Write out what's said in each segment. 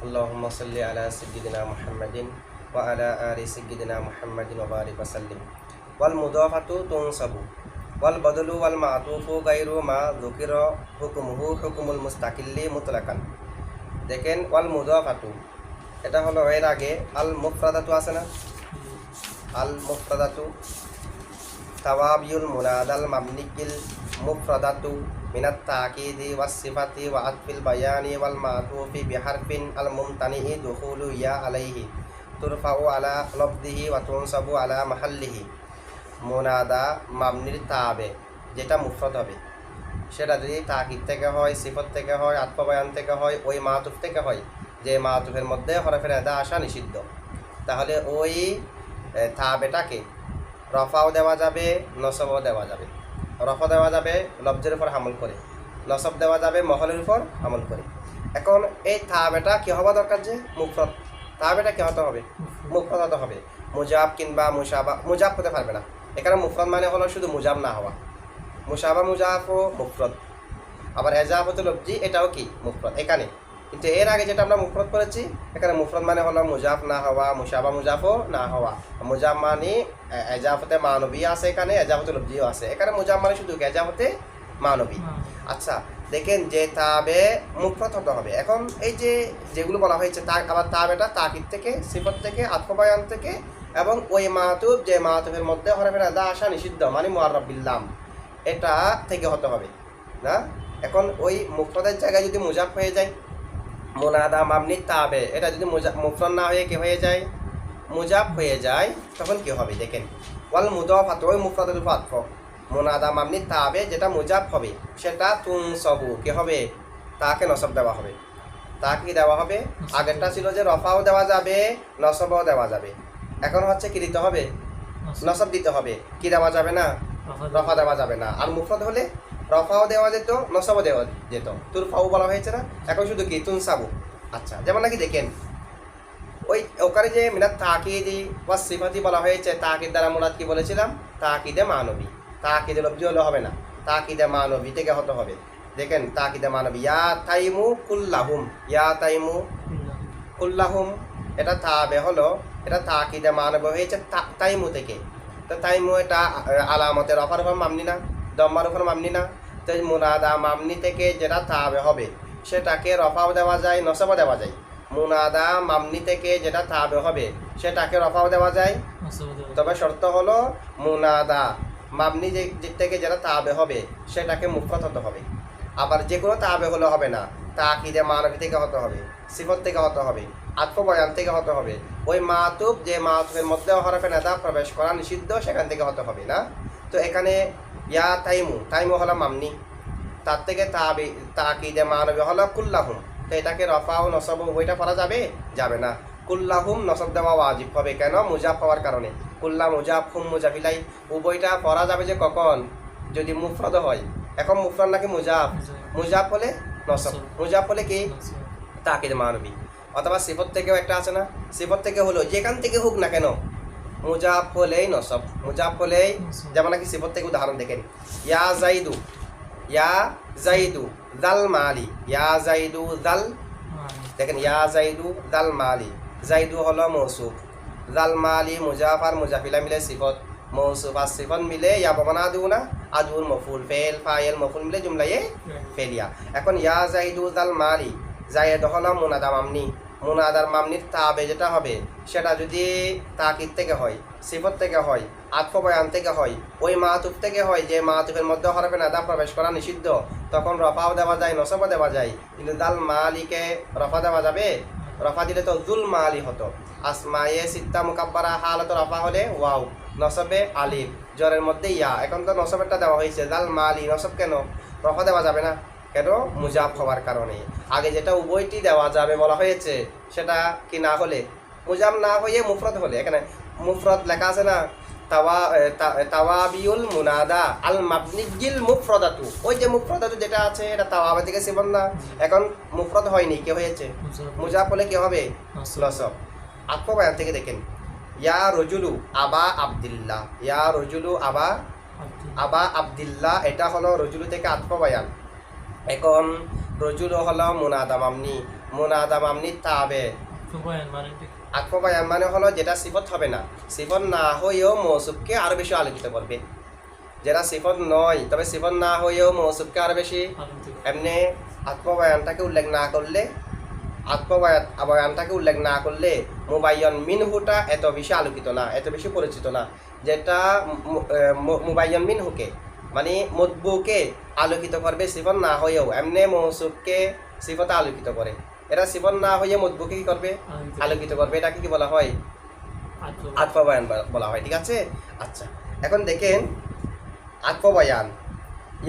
আল্লাহুম্মা সাল্লি আলা সাইয়্যিদিনা মুহাম্মাদিন ওয়া আলা আলি সাইয়্যিদিনা মুহাম্মাদিন ওয়া বারিক ওয়া সাল্লিম। ওয়াল মুদাফাতু তুনসাবু ওয়াল বদলু ওয়াল মাতুফু গায়রু মা যুকিরা হুকমুহু হুকমুল মুস্তাকিল্লি মুতলাকান। দেখেন ওয়াল মুদাফাতু এটা হলো এর আগে আল মুফরাদাতু আছে না, আল মুফরাদাতু তাওয়াবিউল মুনাদাল মাবনিকিল মুফরাদাতু মিনাত তাকিদি ওয়াস সিফাতি ওয়া আতফিল বায়ানি ওয়াল মাতুফি বিহারফিন আল মুমতানিহি দুখুলু ইয়া আলাইহি তুরফাউ আলা লফদিহি ওয়া তুনসাবু আলা মাহাল্লিহি। মুনাদা মাবনির তাবে যেটা মুফরদ হবে সেটা যদি তাকিদ থেকে হয়, সিফত থেকে হয়, আতফ বায়ান থেকে হয়, ওই মাতুফ থেকে হয় যে মাতুফের মধ্যে হরফে নেদা আসা নিষিদ্ধ, তাহলে ওই তাবেটাকে রফাও দেওয়া যাবে, নসবও দেওয়া যাবে। রফা দেওয়া যাবে লফজের উপর আমল করে, নসব দেওয়া যাবে মহলের উপর আমল করে। এখন এই তাবেটা কি হওয়া দরকার, যে মুফরদ তাবেটা কি হতে হবে, মুফরদ হতে হবে। মুজাব কিংবা মুশাবা, মুজাব হতে পারবে না। এখানে মুফরদ মানে হলো শুধু মুজাব না হওয়া, মুশাবা মুজাফও মুফরদ, আবার এজাফত লফজি এটাও কি মুফরদ এখানে। কিন্তু এর আগে যেটা আমরা মুফরদ করেছি, এখানে মুফরদ মানে হলো মুজাফ না হওয়া, মুশাবা মুজাফও না হওয়া। মুজাব মানে এজাফতে মানবী আছে, এখানে এজাফতে লফজিও আছে। এখানে মুজাব মানে শুধু এজাফতে মানবী। আচ্ছা দেখেন যে তাবে মুফরদ হতে হবে। এখন এই যে যেগুলো বলা হয়েছে আবার তাবেটা তাকিদ থেকে, সিফত থেকে, আতফ বায়ান থেকে, এবং ওই মাতুব যে মাতুবের মধ্যে হরফে নেদা আসা নিষিদ্ধ মানে মুআররাব বিল লাম, এটা থেকে হতে হবে না। এখন ওই মুফরদের জায়গায় যদি মুজাব হয়ে যায়, মুনাদা মাবনি তাবে এটা যদি মুফরদ না হয়ে কি হয়ে যায়, মুজাব হয়ে যায়, তখন কি হবে দেখেন। ওয়াল মুদাফাতু ওই মুফরদের উপর আতফ, মুনাদা মাবনি তাবে যেটা মুজাব হবে সেটা তুনসাবু কি হবে, তাকে নসব দেওয়া হবে। তা কি দেওয়া হবে, আগেরটা ছিল যে রফাও দেওয়া যাবে, নসবও দেওয়া যাবে। এখন হচ্ছে কি দিতে হবে, নসব দিতে হবে। কি দেওয়া যাবে না, রফা দেওয়া যাবে না। আর মুফরদ হলে রফাও দেওয়া যেত, নসবও দেওয়া যেত। তুরফাও বলা হয়েছে না, এখন শুধু কি তুনসাবু। আচ্ছা যেমন নাকি দেখেন ওই ওখানে যে মিনাত তাকিদি ওয়াস সিফাতি বলা হয়েছে, তাকিদ দ্বারা মুরাদ কি বলেছিলাম, তাকিদে মানবী। তাকিদে লফজি হলে হবে না, তাকিদে মানবী থেকে হতে হবে। দেখেন তাকিদে মানবী, ইয়া তাইমু কুল্লাহুম, ইয়া তাইমু কুল্লাহুম এটা তাবে হলো, এটা তাকিদে মানবী হয়েছে তাইমু থেকে। তো তাইমু এটা আলামতের রফার উপর মামনি না, দম্মার উপর মামনি না। তো মুনাদা মামনি থেকে যেটা তাবে হবে সেটাকে রফাও দেওয়া যায়, নসবও দেওয়া যায়। মুনাদা মামনি থেকে যেটা তাবে হবে সেটাকে রফাও দেওয়া যায়, তবে শর্ত হলো মুনাদা মামনি থেকে যেটা তাবে হবে সেটাকে মুফরদ হতে হবে। আবার যে কোনো তাবে হলে হবে না, তাকিদে মানবী থেকে হতে হবে, সিফত থেকে হতে হবে, আতফ বয়ান থেকে হতে হবে। ওই মাতুব যে মাতুবের মধ্যে হরফে নেদা প্রবেশ করা নিষিদ্ধ সেখান থেকে হতে হবে না। তো এখানে ইয়া তাইমু, তাইমু হলো মামনি, তার থেকে তাকিদে মানবী হলো কুল্লাহুম। তো এটাকে রফা ও নসব উভয়টা পড়া যাবে, যাবে না। কুল্লাহুম নসব দেওয়া ওয়াজিব হবে, কেন, মুজাব হওয়ার কারণে। কুল্লা মুজাব, হুম মুজাবিলাই, উভয়টা পড়া যাবে যে কখন, যদি মুফরদ হয়। এখন মুফরদ নাকি মুজাব, মুজাব হলে নসব, মুজাব হলে কি তাকিদে মানবী। অথবা সিফত থেকেও একটা আছে না, সিফত থেকে হলো যেখান থেকে হোক না কেন, মুজাব হলেই নসব, মুজাব হলেই। যেমন নাকি সিফত থেকে উদাহরণ দেখেন, ইয়া জাইদু, ইয়া জাইদু দাল মালি, ইয়া জাইদু দাল, দেখেন ইয়া জাইদু দাল মালি, জাইদু হলো মৌসুফ, দাল মালি মুজাফ আর মুজাফিলা মিলে সিফত, মৌসুফ আর সিফত মিলে ইয়া বমানা দিও না, আদুর মফুল, ফেল ফাইল মফুল মিলে জুমলায়ে ফেলিয়া। এখন ইয়া জাইদু দাল মালি, জাইদ হলো মুনাদা মামনি, মুনাদার মামনির তাবে যেটা হবে সেটা যদি তাকিদ থেকে হয়, সিফত থেকে হয়, আতফ বয়ান থেকে হয়, ওই মাতুফ থেকে হয় যে মাতুফের মধ্যে হরফে নাদা প্রবেশ করা নিষিদ্ধ, তখন রফাও দেওয়া যায়, নসবও দেওয়া যায়। কিন্তু দাল মালিকে রফা দেওয়া যাবে, রফা দিলে তো দুল মালি হতো। আসমায়ে সিত্তা মুকাব্বারা হালত রফা হলে ওয়াও, নসবে আলিফ, জ্বরের মধ্যে ইয়া। এখন তো নসবেরটা দেওয়া হয়েছে দাল মালি, নসব কেন, রফা দেওয়া যাবে না, কেন, মুজাব হওয়ার কারণে। আগে যেটা উভয়টি দেওয়া যাবে বলা হয়েছে সেটা কি না হলে, মুজাব না হয়ে মুফরদ হলে। এখানে মুফরদ লেখা আছে না, তাওয়াবিউল মুনাদা আল মাবনিজিল মুফরদাতু, ওই যে মুফরদাতু যেটা আছে এটা তাওয়াবা থেকে সিফত না। এখন মুফরদ হয়নি, কি হয়েছে, মুজাব হলে কি হবে, নসব। আতফ বায়ান থেকে দেখেন, ইয়া রজুলু আবা আব্দুল্লাহ, ইয়া রজুলু আবা আবা আব্দুল্লাহ, এটা হলো রজুলু থেকে আতফ বায়ান। এখন রজুল হলো মুনাদা মামনি, মুনাদা মামনি তাবে। বয়ান মানে কি? আতফ বায়ান মানে হলো যেটা সিফত হবে না, সিফত না হয়েও মৌসুফকে আরো বেশি আলোকিত করবে। যেটা সিফত নয় তবে সিফত না হয়েও মৌসুফকে আরো বেশি, এমনি আতফ বায়ানটাকে উল্লেখ না করলে, আতফ বায়ানটাকে উল্লেখ না করলে মুবাইয়ন মিনহুটা এত বেশি আলোকিত না, এত বেশি পরিচিত না। যেটা মুবাইয়ন মিনহুকে মানে মতবুকে আলোকিত করবে সিফত না হয়েও, এমনি মৌসুফকে সিফত আলোকিত করে। এটা সিফত না হয়ে মতবুকে কি করবে? আলোকিত করবে। এটাকে কি বলা হয়? আতফ বায়ান বলা হয়। ঠিক আছে। আচ্ছা, এখন দেখেন আতফ বায়ান।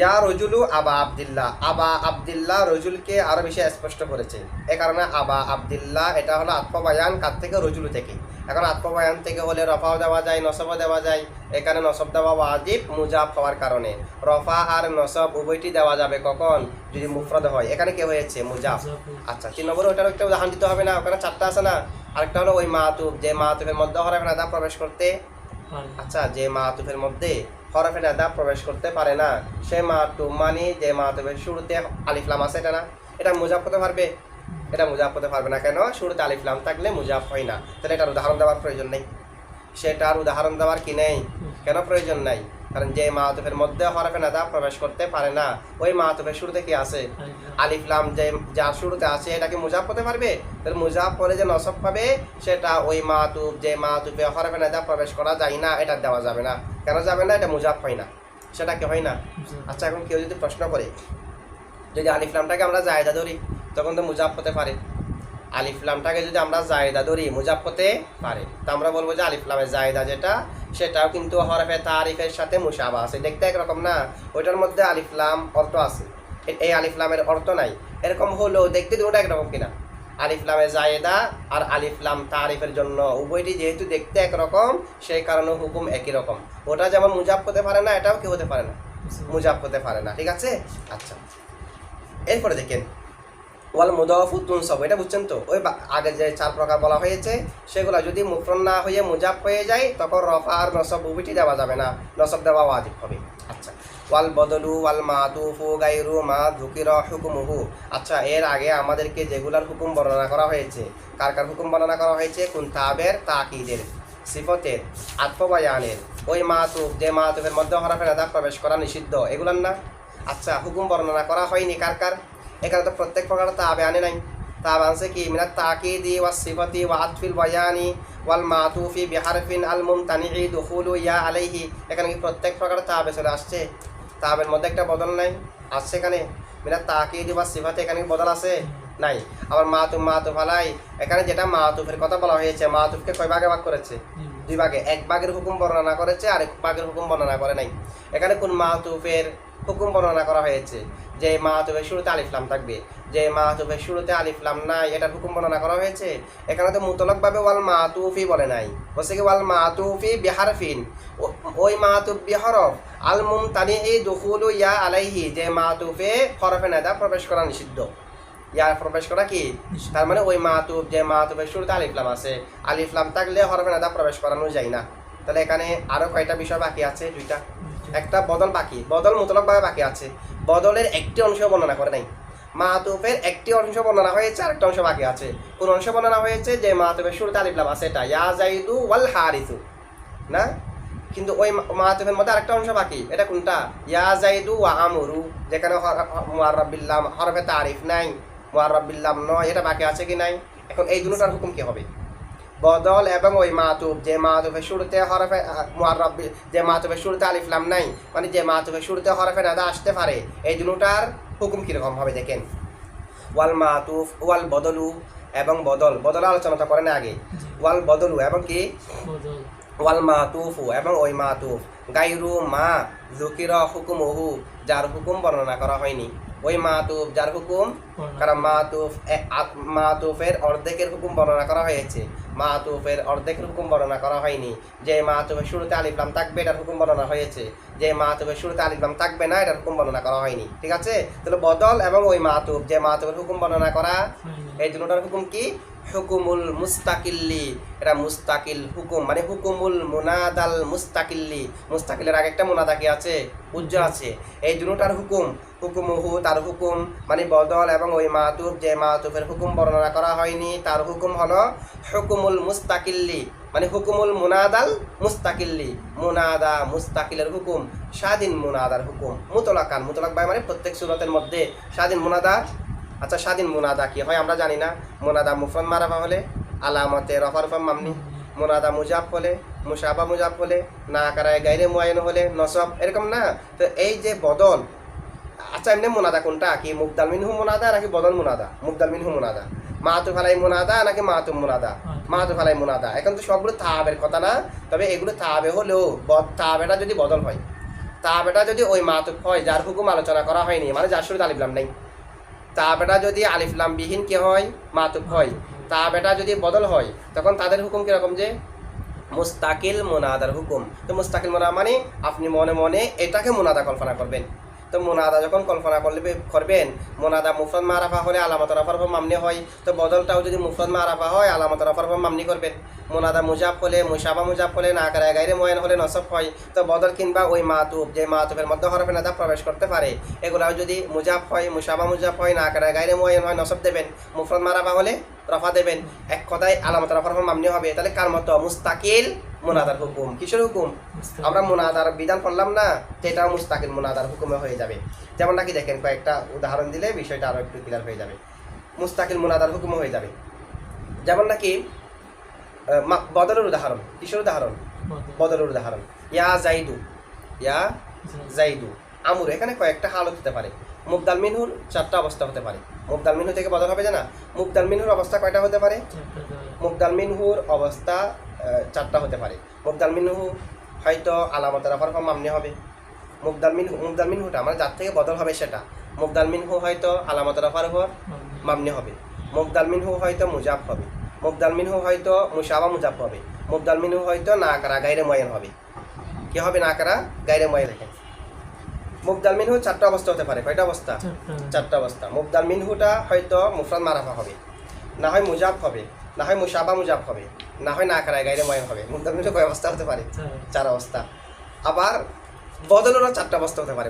ইয়া রজুলু আবা আবদুল্লাহ, আবা আবদুল্লাহ রজুলকে আরো বেশি স্পষ্ট করেছে। এ কারণে আবা আবদুল্লাহ এটা হলো আতফ বায়ান কার থেকে? রজুলু থেকে। এখন আতফ বায়ান থেকে হলে রফাও দেওয়া যায়, নসবও দেওয়া যায়। এখানে নসব দেওয়া ওয়াজিব মুজাব হওয়ার কারণে রফা আর নসব উভয়টি দেওয়া যাবে কখন? যদি মুফরদ হয়। এখানে কি হয়েছে? মুজাব। আচ্ছা, 3 নম্বরে ওটার একটা উদাহরণ দিতে হবে না? ওখানে 4টা আছে না? আরেকটা হলো ওই মাতুফ, যে মাতুফের মধ্যে হরফে নাদা প্রবেশ করতে, আচ্ছা যে মাতুফের মধ্যে হরফে নাদা প্রবেশ করতে পারে না, সে মাতুফ মানে যে মাতুফের শুরুতে আলিফ লাম আছে, এটা না? এটা মুজাব হতে পারবে? এটা মুজাব হতে পারবে না। কেন? শুরুতে আলিফ লাম থাকলে মুজাব হয় না। তাহলে এটার উদাহরণ দেওয়ার প্রয়োজন নেই। সেটার উদাহরণ দেওয়ার কি নেই? কেন প্রয়োজন নাই? কারণ যে মাতুফের মধ্যে হরফে নাদা প্রবেশ করতে পারে না, ওই মাতুফের শুরুতে কি আছে? আলিফ লাম। যে যার শুরুতে আছে এটা কি মুজাব হতে পারবে? তাহলে মুজাব পরে যে নসব পাবে সেটা ওই মাতুফ, যে মাতুফে হরফে নাদা প্রবেশ করা যায় না, এটা দেওয়া যাবে না। কেন যাবে না? এটা মুজাব হয় না, সেটা কি হয় না? আচ্ছা, এখন কেউ যদি প্রশ্ন করে যদি আলিফ লামটাকে আমরা জায়দা ধরি তখন তো মুজাব হতে পারে। আলিফ লামটাকে যদি আমরা জায়দা ধরি মুজাব হতে পারে, তো আমরা বলবো যে আলিফ লামের জায়দা যেটা, সেটাও কিন্তু হরফে তারিফের সাথে মুশাবা আছে। দেখতে একরকম না? ওইটার মধ্যে আলিফ লাম অর্থ আছে, এই আলিফ লামের অর্থ নাই। এরকম হলেও দেখতে দুটো একরকম কিনা? আলিফ লামে জায়দা আর আলিফ লাম তারিফের জন্য উভয়টি যেহেতু দেখতে একরকম, সেই কারণে হুকুম একই রকম। ওটা যেমন মুজাব হতে পারে না, এটাও কি হতে পারে না? মুজাব হতে পারে না। ঠিক আছে। আচ্ছা, এরপরে দেখেন ওয়াল মুদাফু তুনসাব। এটা বুঝছেন তো? ওই আগে যে 4 প্রকার বলা হয়েছে সেগুলো যদি মুফরদ না হয়ে মুজাব হয়ে যায় তখন রফা আর নসব উভয়টি দেওয়া যাবে না, নসব দেওয়া ওয়াজিব হবে। আচ্ছা, ওয়াল বদলু ওয়াল মাতুফু গায়রু মা যুকিরা হুকুমুহু। আচ্ছা, এর আগে আমাদেরকে যেগুলার হুকুম বর্ণনা করা হয়েছে, কার কার হুকুম বর্ণনা করা হয়েছে? কুনতাবের, তাকিদের, সিফতের, আতফ বায়ানের, ওই মাতুফ যে মাতুফের মধ্যে হরফে নাদা প্রবেশ করা নিষিদ্ধ, এগুলার না? আচ্ছা, হুকুম বর্ণনা করা হয়নি কার কার? এখানে তো প্রত্যেক প্রকার তাবে আনে নাই। তাব আনছে কি? মিনাত তাকিদি ওয়াস সিফাতি ওয়া আতফিল বায়ানি ওয়াল মাতুফি বিহারফিন আল মুমতানিই দুখুলু ইয়া আলাইহি। এখানে কি প্রত্যেক প্রকার তাবে চলে আসছে? তাবের মধ্যে একটা বদল নাই? আসছে এখানে মিনাত তাকিদি ওয়াস সিফাতি, এখানে কি বদল আছে? নাই। আবার মাতুফ আলাই, এখানে যেটা মাতুফের কথা বলা হয়েছে, মাতুফকে কয় ভাগে ভাগ করেছে? 2 ভাগে। এক ভাগের হুকুম বর্ণনা করেছে, আরেক ভাগের হুকুম বর্ণনা করে নাই। এখানে কোন মাতুফের হুকুম বর্ণনা করা হয়েছে? যে মাতুফের শুরুতে আলিফ লাম থাকবে, যে মাতুফের শুরুতে আলিফ লাম নাই, এটার হুকুম বর্ণনা করা হয়েছে। এখানে তো মুতলকভাবে ওয়াল মাতুফি বলে নাই, বলছে কি ওয়াল মাতুফি বিহারফিন, ওই মাতুফ বিহরফ আল মুমতানিই দুখুলু ইয়া আলাইহি, যে মাতুফে হরফে নাদা প্রবেশ করা নিষিদ্ধ। ইয়া প্রবেশ করা কি? তার মানে ওই মাতুফ, যে মাতুফের শুরুতে আলিফ লাম আছে, আলিফ লাম থাকলে হরফে নাদা প্রবেশ করানো যায় না। তাহলে এখানে আরো কয়টা বিষয় বাকি আছে? 2টা। একটা বদল বাকি, বদল মুতলকভাবে বাকি আছে। বদলের একটি অংশ বর্ণনা করে নাই। মাতুফের একটি অংশ বর্ণনা হয়েছে, আরেকটা অংশ বাকি আছে। কোন অংশ বর্ণনা হয়েছে? যে মাতুফের শুরুতে আলিফ লাম আছে, এটা ইয়া জাইদু ওয়াল হারিসু না? কিন্তু ওই মাতুফের মধ্যে আরেকটা অংশ বাকি, এটা কোনটা? ইয়া জাইদু ওয়া আমরু, যেখানে মুআররাব বিল লাম, হরফে তারিফ নাই, মুআররাব বিল লাম নয়, এটা বাকি আছে কি নাই? এখন এই দুটোটার হুকুম কি হবে? বদল এবং ওই মাতুফ, যে মাতুফের শুরুতে হরফে মুআররাব, যে মাতুফের শুরুতে আলিফ লাম নাই, মানে যে মাতুফের শুরুতে হরফে নাদা আসতে পারে, এই দুটোটার হুকুম কিরকম হবে দেখেন। ওয়াল মাতুফ ওয়াল বদলু, এবং বদল আলোচনা তো করেন আগে। ওয়াল বদলু এবং কি? ওয়াল মাতুফু, এবং ওই মাতুফ গায়রু মা যুকিরা হুকুমুহু, যার হুকুম বর্ণনা করা হয়নি। ওই মাতুফ যার হুকুম, কারণ মাতুফের অর্ধেকের হুকুম বর্ণনা করা হয়েছে, মাতুফের অর্ধেকের হুকুম বর্ণনা করা হয়নি। যে মাতুফের শুরুতে আলিফ লাম থাকবে এটার হুকুম বর্ণনা হয়েছে, যে মাতুফের শুরুতে আলিফ লাম থাকবে না এটার হুকুম বর্ণনা করা হয়নি। ঠিক আছে? তাহলে বদল এবং ওই মাতুফ, যে মাতুফের হুকুম বর্ণনা করা, এই দুটোটার হুকুম কি? হুকুমুল মুস্তাকিল্লি, এটা মুস্তাকিল হুকুম মানে হুকুমুল মুনাদাল মুস্তাকিল্লি, মুস্তাকিলের আগে একটা মুনাদা কি আছে, উজ্জ্ব আছে, এই দুটোটার হুকুম, হুকুমুহু তার হুকুম মানে বদল, এবং ওই মাতুফ যে মাতুফের হুকুম বর্ণনা করা হয়নি তার হুকুম হলো হুকুমুল মুস্তাকিল্লি মানে হুকুমুল মুনাদাল মুস্তাকিল্লি, মুনাদা মুস্তাকিলের হুকুম, স্বাধীন মুনাদার হুকুম, মুতলাকান, মুতলাক বাই মানে প্রত্যেক সূরতের মধ্যে স্বাধীন মুনাদা। আচ্ছা স্বাধীন মুনাদা কি হয় আমরা জানি না। মুনাদা মুফরদ মারাফা হলে আলামতে রফার ফম মামনি, মুনাদা মুজাফ হলে, মুশাবা মুজাফ হলে, না কারায় গাইরে মুআয়্যান হলে নসব, এরকম না। তো এই যে বদল, আচ্ছা এমনি মুনাদা কোনটা, কি মুবদাল মিনহু মুনাদা নাকি বদল মুনাদা? মুবদাল মিনহু মুনাদা। মাতুফ আলাই মুনাদা নাকি মাতুম মুনাদা? মাতুফ আলাই মুনাদা। এখন তো সবগুলো তাবের কথা না, তবে এগুলো তাবে হলেও তাবেটা যদি বদল হয়, তাবেটা যদি ওই মাতুফ হয় যার হুকুম আলোচনা করা হয়নি, মানে যার শুরুতে আলিফ লাম নেই, তাবেটা যদি আলিফ লাম বিহীন কি হয়, মাতুফ হয়, তাবেটা যদি বদল হয় তখন তাদের হুকুম কিরকম, যে মুস্তাকিল মুনাদার হুকুম। তো মুস্তাকিল মুনাদা মানে আপনি মনে মনে এটাকে মুনাদা কল্পনা করবেন। তো মুনাদা যখন কল্পনা করবেন, মুনাদা মুফরদ মারাফা হলে আলামত রফার ফম মামনি হয়, তো বদলটাও যদি মুফরদ মারাফা হয় আলামত রফার ফম মামনি করবেন। মুনাদা মুজাফ হলে, মুশাবা মুজাফ হলে, না কারায় গাইরে মুআয়্যান হলে নসব হয়, তো বদল কিংবা ওই মাতুফ যে মাতুফের মধ্যে হরফে নাদা প্রবেশ করতে পারে এগুলাও যদি মুজাফ হয়, মুশাবা মুজাফ হয়, না কারায় গাইরে মুআয়্যান হয় নসব দেবেন, মুফরদ মারাফা হলে রফা দেবেন, এক কথায় আলামত রফার ফম মামনি হবে। তাহলে কার মতো, মুস্তাকিল মুনাদার হুকুম। কিসের হুকুম? আমরা মুনাদার বিধান পড়লাম না, তো এটাও মুস্তাকিল মুনাদার হুকুমে হয়ে যাবে। যেমন নাকি দেখেন কয়েকটা উদাহরণ দিলে বিষয়টা আরো একটু ক্লিয়ার হয়ে যাবে, মুস্তাকিল মুনাদার হুকুম হয়ে যাবে। যেমন নাকি বদলের উদাহরণ, কিসের উদাহরণ? বদলের উদাহরণ, ইয়া জাইদু, ইয়া জাইদু আমুর, এখানে কয়েকটা হালত হতে পারে। মুবদাল মিনহুর চারটা অবস্থা হতে পারে। মুবদাল মিনহু থেকে বদল হবে জানা, মুবদাল মিনহুর অবস্থা কয়টা হতে পারে? মুবদাল মিনহুর অবস্থা চারটা হতে পারে। মুবদাল মিনহু হয়তো আলামত রফার ফম মামনি হবে। মুবদাল মিনহুটা মানে যার থেকে বদল হবে সেটা। মুবদাল মিনহু হয়তো আলামত রফার উপর মামনি হবে। মুবদাল মিনহু হয়তো মুজাফ হবে। মুবদাল মিনহু হয়তো মুশাবা মুজাফ হবে। মুবদাল মিনহু হয়তো না কারা গাইরে মুআয়্যান হবে। কি হবে? না কারা গাইরে মুআয়্যান। দেখেন মুবদাল মিনহু চারটা অবস্থা হতে পারে। কয়টা অবস্থা? চারটা অবস্থা। মুবদাল মিনহুটা হয়তো মুফরদ মারাফা হবে, না হয় মুজাফ হবে, না হয় মুশাবা মুজাফ হবে, না হয় না কারায় গাইরে মুআয়্যান হবে। মুবদাল মিনহু কয় অবস্থা হতে পারে? চার অবস্থা। আবার বদলেরও চারটা অবস্থা হতে পারে।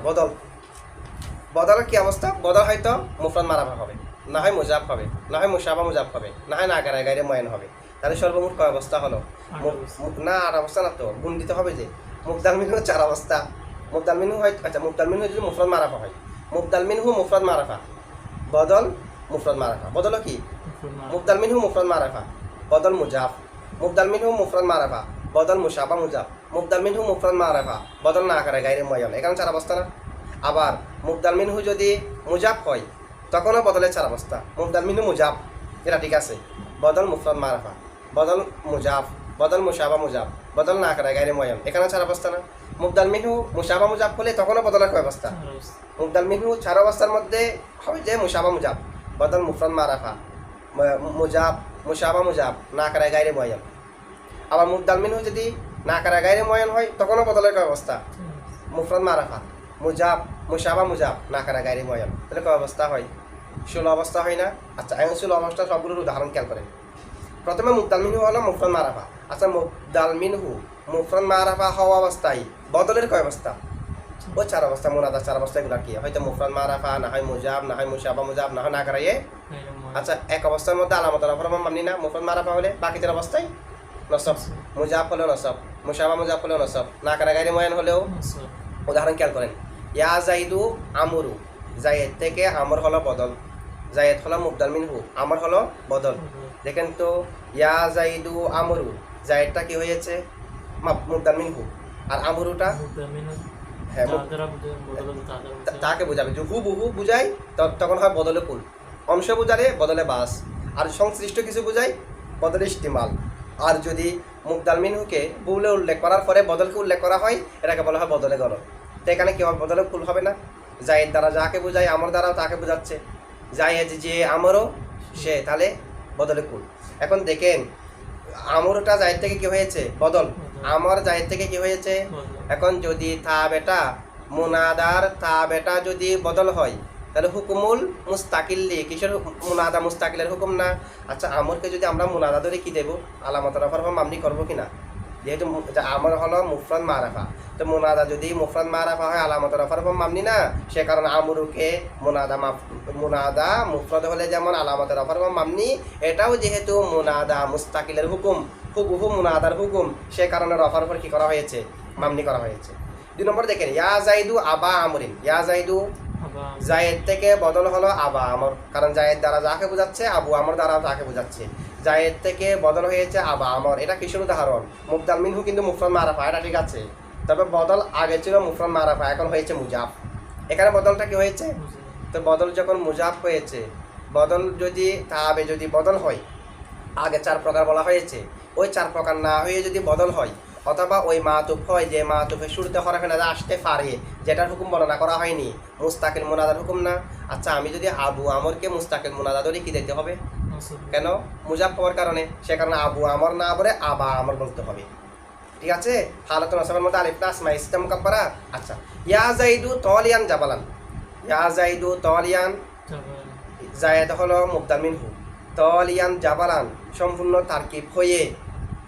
বদলের কি অবস্থা? বদল হয়তো মুফরদ মারাফা হবে, না হয় মুজাফ হবে, না হয় মুশাবা মুজাফ হবে, না হয় না কারায় গাইরে মুআয়্যান হবে। তাহলে সর্বমোট কয় অবস্থা হলো? না 8 অবস্থা না, তো গুণ দিতে হবে যে। মুবদাল মিনহু 4 অবস্থা। মুবদাল মিনহু হয়, আচ্ছা মুবদাল মিনহু যদি মুফরদ মারাফা হয়, মুবদাল মিনহু মুফরদ মারাফা, বদল মুফরদ মারাফা। বদল কি? মুবদাল মিনহু মুফরদ মারাফা, বদল মুজাফ। মুবদাল মিনহু মুফরদ মারাফা, বদল মুশাবা মুজাফ। মুবদাল মিনহু মুফরদ মারাফা, বদল না কারায় গাইরে মুআয়্যান। এখানে 4 অবস্থা না। আবার মুবদাল মিনহু যদি মুজাফ হয় তখনও বদলের 4 অবস্থা। মুবদাল মিনহু মুজাফ, এটা ঠিক আছে, বদল মুফরদ মারাফা, বদল মুজাফ, বদল মুশাবা মুজাফ, বদল না কারায় গাইরে মুআয়্যান। এখানে 4 অবস্থা না। মুবদাল মিনহু মুশাবা মুজাফ হলে তখনও বদলের কয় অবস্থা? মুবদাল মিনহু 4 অবস্থার মধ্যে হবে যে মুশাবা মুজাফ, বদল মুফরদ মারাফা, মুজাফ, মুশাবা মুজাফ, না কারায় গাইরে মুআয়্যান। আবার মুবদাল মিনহু যদি না কারায় গাইরে মুআয়্যান হয় তখনও বদলের কয় অবস্থা? মুফরদ মারাফা, মুজাফ, মুশাবা মুজাফ, না কারায় গাইরে মুআয়্যান। তাহলে কয় অবস্থা হয়? 16 অবস্থা হয় না? আচ্ছা এখন 16 অবস্থা সবগুলোর উদাহরণ খেয়াল করেন। প্রথমে মুবদাল মিনহু হলো মুফরদ মারাফা। আচ্ছা মুবদাল মিনহু মুফরদ মারাফা হওয়া অবস্থায় বদলের কয় অবস্থা? ও 4 অবস্থা। মুনাদা 4 অবস্থা। এগুলো কি? হয়তো মুফরদ মারাফা, না হয় মুজাফ, না হয় মুশাবা মুজাফ, না হয় না কারায়ে। আচ্ছা এক অবস্থার মধ্যে আলামত রফার ফম মামনি না, মুফরদ মারাফা হলে। বাকি 3 অবস্থায় নসব, মুজাফ হলেও নসব, মুশাবা মুজাফ হলেও নসব, না কারায় গাইরে মুআয়্যান হলেও। উদাহরণ খেয়াল করেন, ইয়া জাইদু আমরু, জায়েদ থেকে আমর হলো বদল। জায়েদ হলো মুবদাল মিনহু, আমর হলো বদল। দেখেন তো, ইয়া জাইদু আমরু, জায়েদটা কি হয়েছে? মুবদাল মিনহু, আর আমরুটা হ্যাঁ তাকে বোঝাবে। যে হুবহু বুঝাই তখন হয় বদলে কুল, অংশ বোঝালে বদলে বাস, আর সংশ্লিষ্ট কিছু বোঝাই বদলে ইস্তিমাল। আর যদি মুবদাল মিনহুকে বুলে উল্লেখ করার পরে বদলকে উল্লেখ করা হয় এটাকে বলা হয় বদলে গরল। তো এখানে কি হবে? বদলে কুল হবে না। জায়েদ দ্বারা যাকে বোঝায় আমর দ্বারাও তাকে বোঝাচ্ছে। জায়েদ যে আমরও সে, তাহলে বদলে কুল। এখন দেখেন আমরটা জায়েদ থেকে কি হয়েছে? বদল। আমর জায়েদ থেকে কি হয়েছে? এখন যদি তা বেটা মুনাদার তা বেটা যদি বদল হয়, তাহলে হুকুমুল মুস্তাকিল্লি কিসের মুনাদা মুস্তাকিলের হুকুম না। আচ্ছা আমরকে যদি আমরা মুনাদা ধরে কি দেবো, আলামত রফার মামনি করবো কিনা, যেহেতু আমর হলো মুফরাদ মারাফা, তো মুনাদা যদি মুফরাদ মারাফা হয় আলামত রফার মামনি না, সে কারণে আমরুকে মুনাদা মুফরাদ হলে যেমন আলামত রফার মামনি, এটাও যেহেতু মুনাদা মুস্তাকিলের হুকুম, হুবহু মুনাদার হুকুম, সে কারণে রফার উপর কি করা হয়েছে, মামনি করা হয়েছে। 2 নম্বর দেখেন, ইয়া জাইদু আবা আমরিন, ইয়া জাইদু জায়েদ থেকে বদল হলো আবা আমর, কারণ জায়েদ দ্বারা যাকে বোঝাচ্ছে আবু আমর দ্বারা যাকে বোঝাচ্ছে, জায়েদ থেকে বদল হয়েছে আবা আমর। এটা কিসের উদাহরণ, মুবদাল মিনহু কিন্তু মুফরাদ মারাফা, এটা ঠিক আছে, তবে বদল আগে ছিল মুফরাদ মারাফা, এখন হয়েছে মুজাফ। এখানে বদলটা কি হয়েছে, তো বদল যখন মুজাফ হয়েছে, বদল যদি তাবে যদি বদল হয়, আগে 4 প্রকার বলা হয়েছে, ওই 4 প্রকার না হয়ে যদি বদল হয়, অথবা ওই মাতুফ হয় যে মাতুফের শুরুতে হরফে নাদা আসতে পারে, যেটার হুকুম বর্ণনা করা হয়নি, মুস্তাকিল মুনাদার হুকুম না। আচ্ছা আমি যদি আবু আমরকে মুস্তাকিল মুনাদা ধরে কি দিতে হবে, কেন, মুজাফ হওয়ার কারণে, সে কারণে আবু আমর না বলে আবা আমর বলতে হবে, ঠিক আছে। হালাতুন নাসাবের মধ্যে আলিফ তাসমা ইসলাম মুকাব্বারা। আচ্ছা ইয়া জাইদু তালিয়ান জাবালান, ইয়া জাইদু তালিয়ান, জায়েদ হলো মুবদাল মিনহু, তালিয়ান জাবালান সম্পূর্ণ তারকিব হয়ে,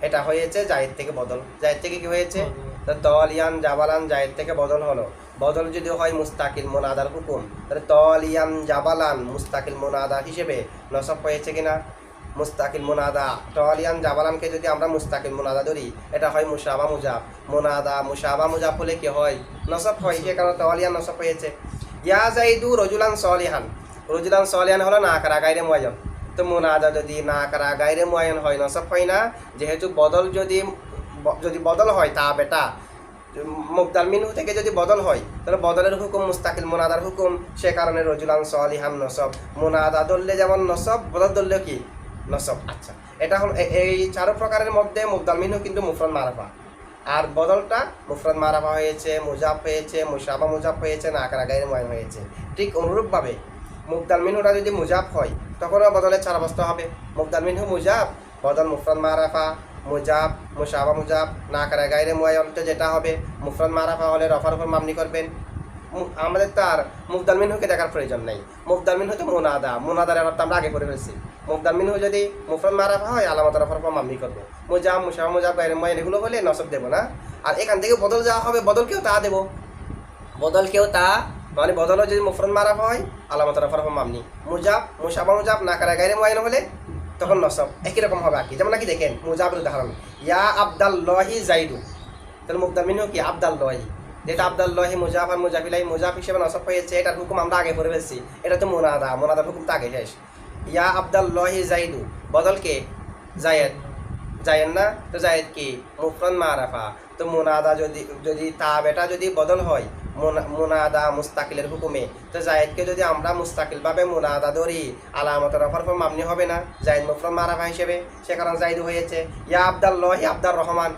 এটা হয়েছে জায়েদ থেকে বদল, জায়েদ থেকে কি হয়েছে, তো তালিয়ান জাবালান জায়েদ থেকে বদল হলো। বদল যদি হয় মুস্তাকিল মুনাদার হুকুম, তাহলে তালিয়ান জাবালান মুস্তাকিল মুনাদা হিসেবে নসব হয়েছে কিনা, মুস্তাকিল মুনাদা, তালিয়ান জাবালানকে যদি আমরা মুস্তাকিল মুনাদা ধরি, এটা হয় মুশাবা মুজাফ, মুনাদা মুশাবা মুজাফ হলে কি হয়, নসব হয়, সে কারণে তালিয়ান নসব হয়েছে। ইয়া জাইদু রজুলান সলিহান, রজুলান সলিহান হলো না কারা গায়রে মুআয়্যান, তো মুনাদা যদি না কারা গায়রে মুআয়্যান হয় নসব হয় না, যেহেতু বদল যদি বদল হয় তা বেটা মুবদাল মিনহু থেকে যদি বদল হয়, তাহলে বদলের হুকুম মুস্তাকিল মুনাদার হুকুম, সে কারণে রজুলান সলিহান নসব, মুনাদা ধরলে যেমন নসব, বদল ধরলে কি নসব। আচ্ছা এটা হল এই 4 প্রকারের মধ্যে মুবদাল মিনহু কিন্তু মুফরাদ মারাফা, আর বদলটা মুফরাদ মারাফা হয়েছে, মুজাফ হয়েছে, মুশাবা মুজাফ হয়েছে, না কারা গায়রে মুআয়্যান হয়েছে। ঠিক অনুরূপভাবে মুবদাল মিনহুটা যদি মুজাফ হয়, তখনও বদলের 4 অবস্থা হবে, মুবদাল মিনহু মুজাফ, বদল মুফরাদ মারাফা, মুজাফ মুশাবা মুজাফ, না কারা গায়রে মুআয়্যান, তো যেটা হবে মুফরাদ মারাফা হলে রফার উপর মামনি করবেন। আমাদের তার মুবদাল মিনহুকে দেখার প্রয়োজন নেই, মুবদাল মিনহু তো মুনাদা, মুনাদার অর্থ আমরা আগে পড়ে ফেলছি। মুবদাল মিনহু যদি মুফরাদ মারাফা হয় আলামত রফার উপর মামনি করবো, মুজাফ মুশাবা মুজাফ গায়রে মুআয়্যান এগুলো হলে নসব দেবো না। আর এখান থেকে বদল যাওয়া হবে, বদলকেও তা দেবো, বদলকেও তা, মানে বদলও যদি মুফরাদ মারাফা হয় আলামত রফার উপর মামনি, মুজাফ মুশাবা মুজাফ না কারা গায়রে মুআয়্যান হলে তখন নসব, একই রকম হবে আর কি। যেমন নাকি দেখেন মুজাফের উদাহরণ, ইয়া আবদাল্লাহি জাইদু, তাহলে মুবদাল মিনহু কি আবদাল্লাহি, যেটা আবদাল্লাহি মুজাফ আর মুজাফিলাই মুজাফ হিসেবে নসব হয়েছে, এটার হুকুম আমরা আগে পড়ে ফেলছি, এটা তো মুনাদা, মুনাদার হুকুম তো আগে শেষ। ইয়া আবদাল্লাহি জাইদু, বদলকে জায়েদ, জায়েদ না, তো জায়েদ কি মুফরাদ মারাফা, তো মুনাদা যদি তা বেটা যদি বদল হয় মুনাদা মুস্তাকিলের হুকুমে, তো জায়েদকে যদি আমরা মুস্তাকিলভাবে মুনাদা ধরি আলামত রফার উপর মামনি হবে না, জায়েদ মুফরাদ মারাফা হিসেবে, সে কারণে জাইদু হয়েছে। ইয়া আবদাল্লাহি আবদার রহমান,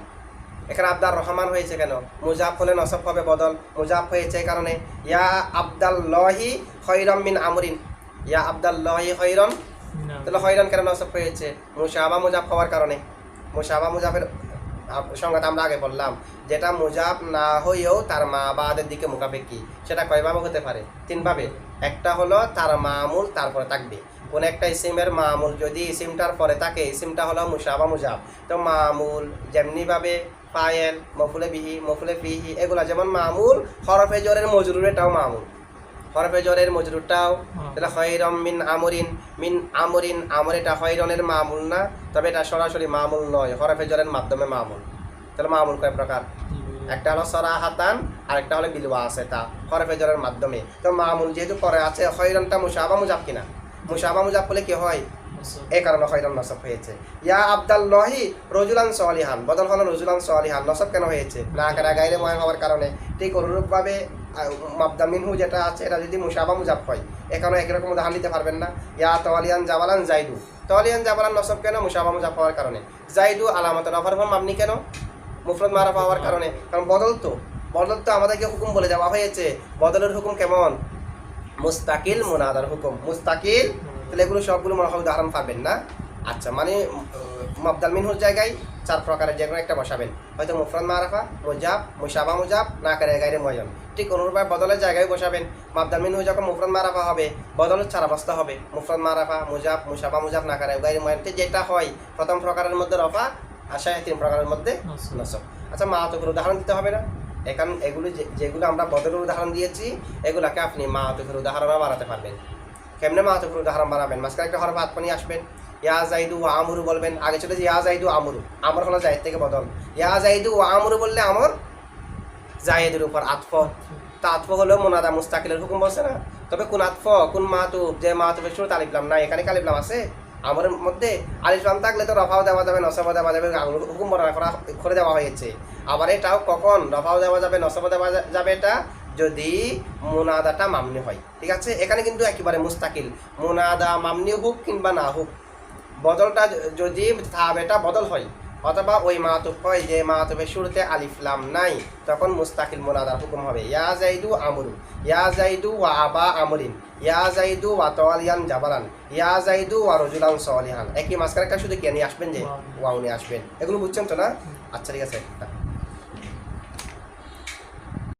এখানে আবদার রহমান হয়েছে কেন, মুজাফ হলে নসব হবে, বদল মুজাফ হয়েছে এই কারণে। ইয়া আবদাল্লাহি খৈরম মিন আমরিন, ইয়া আবদাল্লাহি খৈরম, তাহলে খৈরন কেন নসব হয়েছে, মুশাবা মুজাফ হওয়ার কারণে। মুশাবা মুজাফের সংজ্ঞাটা আমরা আগে বললাম, যেটা মুজাফ না হয়েও তার মা বাদের দিকে মুখাপেক্ষি, সেটা কয়ভাবে হতে পারে, 3 ভাবে। একটা হলো তার মামুল তারপরে থাকবে, কোন একটা ইসিমের মামুল যদি ইসিমটার পরে থাকে, ইসিমটা হলো মুশাবা মুজাফ, তো মামুল যেমনিভাবে ফায়েল মফুলে বিহি মফুলে ফিহি এগুলা যেমন মামুল, হরফে জরের মজরুর এটাও মামুল, হরফে জরের মজরুরটাও, তাহলে খৈরম মিন আমরিন, মিন আমরিন, আমর এটা খৈরনের মামুল না, তবে এটা সরাসরি মামুল নয়, হরফে জরের মাধ্যমে মামুল। তাহলে মামুল কয় প্রকার, একটা হলো সরাহাতান, আরেকটা হলো বিলওয়া আছে তা হরফে জরের মাধ্যমে। তো মামুল যেহেতু পরে আছে, খৈরনটা মুশাবা মুজাফ কিনা, মুশাবা মুজাফ বলে কি হয়, এই কারণে খৈরন নসব হয়েছে। ইয়া আবদাল্লাহি রজুলান সলিহান, বদল হলো রজুলান সলিহান, নসব কেন হয়েছে, না কারা গায়রে মুআয়্যান হওয়ার কারণে। ঠিক অনুরূপভাবে মুবদাল মিনহু যেটা আছে, এটা যদি মুশাবা মুজাফ হয়, এখানে একই রকম উদাহরণ নিতে পারবেন না। ইয়া তালিয়ান জাবালান জাইদু, তালিয়ান জাবালান নসব কেন, মুশাবা মুজাফ হওয়ার কারণে। জাইদু আলামত রফার উপর মামনি কেন, মুফরাদ মারাফা হওয়ার কারণে, কারণ বদল তো আমাদেরকে হুকুম বলে দেওয়া হয়েছে, বদলের হুকুম কেমন, মুস্তাকিল মুনাদার হুকুম, মুস্তাকিল, তাহলে এগুলো সবগুলো মনে হয় উদাহরণ পাবেন না। আচ্ছা মানে মাবদাল মিনহুর জায়গায় 4 প্রকারের যে কোনো একটা বসাবেন, হয়তো মুফরাদ মারাফা, মুজাব, মুশাবা মুজাব, নাকারে গায়রে মুআজ্জাম। ঠিক অনুরূপভাবে বদলের জায়গায় বসাবেন। মাবদাল মিনহু যখন মুফরাদ মারাফা হবে, বদলের 4 অবস্থা হবে, মুফরাদ মারাফা, মুজাব, মুশাবা মুজাব, নাকারে গায়রে মুআজ্জাম। যেটা হয় প্রথম প্রকারের মধ্যে রফা, আশা 3 প্রকারের মধ্যে নসব। আচ্ছা মাআতুফের উদাহরণ দিতে হবে না? এখন এগুলি যেগুলো আমরা বদলের উদাহরণ দিয়েছি, এগুলাকে আপনি মাআতুফের উদাহরণও বানাতে পারবেন। কেমনে মাআতুফের উদাহরণ বানাবেন? মাঝখানে একটা হরফ আতফ নিয়ে আসবেন, ইয়া জাইদু ওয়া আমরু বলবেন। আগে ছিল যে ইয়া জাইদু আমরু, আমর হলো জায়েদ থেকে বদল। ইয়া জাইদু ওয়া আমরু বললে আমর জায়েদের উপর আতফ। তা আতফ হলো মুনাদা মুস্তাকিলের হুকুম বলছে না? তবে কোন আতফ, কোন মাতুফ, যে মাতুফের শুরুতে আলিফ লাম নাই, এখানে কি আলিফ লাম আছে? আমরের মধ্যে আলিফ লাম থাকলে তো রফাও দেওয়া যাবে, নসবও দেওয়া যাবে, হুকুম বর্ণনা করে দেওয়া হয়েছে। আবার এটাও কখন রফাও দেওয়া যাবে, নসবও দেওয়া যাবে, এটা যদি মুনাদাটা মামনি হয়। ঠিক আছে, এখানে কিন্তু একেবারে মুস্তাকিল, মুনাদা মামনি হোক কিংবা না হোক, বদলটা যদি থাবেটা বদল হয় অথবা ওই মাতুফ হয় যে মাতুফের শুরুতে আলিফ লাম নাই, তখন মুস্তাকিল মুনাদার হুকুম হবে ইয়া জাইদু আমরু, ইয়া জাইদু ওয়া আবা আমরিন, ইয়া জাইদু ওয়া তাওয়ালিয়ান জাবালান, ইয়া জাইদু ওয়া রাজুলান সালিহান। একই মাঝখানে একটা শুধু কে নিয়ে আসবেন, যে ওয়াও নিয়ে আসবেন। এগুলো বুঝছেন তো না? আচ্ছা ঠিক আছে।